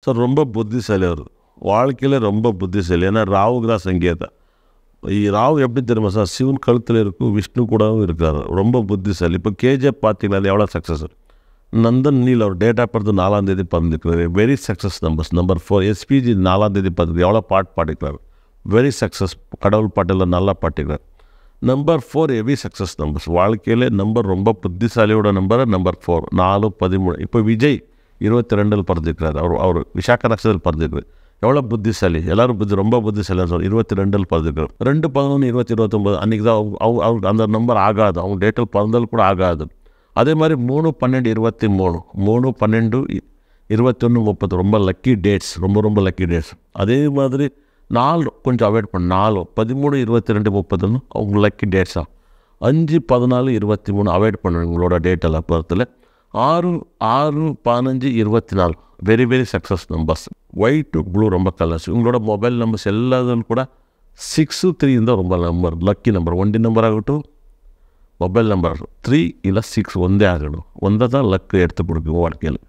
So ரொம்ப புத்திசாலி அவர், வாழ்க்கையில் ரொம்ப புத்திசாலி. ஏன்னா ராவுக்கு தான் சங்கீதம். ராவு எப்படி தெரியுமா சார், சிவன் கழுத்தில் இருக்கும், விஷ்ணு கூடவும் இருக்கார், ரொம்ப புத்திசாலி. இப்போ கேஜிஎஃப் பார்த்தீங்கன்னா எவ்வளோ சக்ஸஸ். நந்தன் நீல் அவர் டேட் ஆஃப் பர்த் 4 பிறந்திருக்கிறாரு, வெரி சக்ஸஸ் நம்பர்ஸ். நம்பர் 4 எஸ்பிஜி 4 பிறந்திருக்கு, எவ்வளோ பாட்டு பாடிக்கிறார், வெரி சக்ஸஸ், கடவுள் பாட்டில் நல்லா பாட்டிக்கிறார். Number 4 heavy success numbers. வாழ்க்கையில் நம்பர் ரொம்ப புத்திசாலியோட நம்பர் நம்பர் 4, 4, 13. இப்போ விஜய் 22 பிறந்திருக்கிறார், அவர் விசாக நட்சத்திரத்தில் பிறந்திருக்கிறார், எவ்வளோ புத்திசாலி. எல்லோரும் ரொம்ப புத்திசாலியாக சொல்லுவாங்க. 22 பிறந்திருக்கிறார். 2, 11, 20, 29 அன்றைக்கி தான் அவருக்கு அந்த நம்பர் ஆகாது, அவங்க டேட்டில் பிறந்தால் கூட ஆகாது. அதே மாதிரி 3, 12, 23, 3, 12, 21, 30 ரொம்ப லக்கி டேட்ஸ், ரொம்ப லக்கி டேட்ஸ். அதே மாதிரி 4 கொஞ்சம் அவாய்ட் பண்ண, 4, 13, 22, 30 அவங்க லக்கி டேட்ஸாக. 5, 14, 23 அவாய்ட் பண்ணுங்க உங்களோட டேட்டெல்லாம் பொறுத்தில். 6, 15, 24 very success numbers. White blue ரொம்ப கலர்ஸ். உங்களோட மொபைல் நம்பர்ஸ் எல்லாத்துக்கும் கூட 6, 3 தான் ரொம்ப நம்பர், லக்கி நம்பர். ஒண்டி நம்பர் ஆகட்டும், மொபைல் நம்பர் 3 இல்லை 6 ஒன்றே ஆகணும், ஒன்றை தான் லக்கு எடுத்து கொடுக்கும் வாழ்க்கையில்.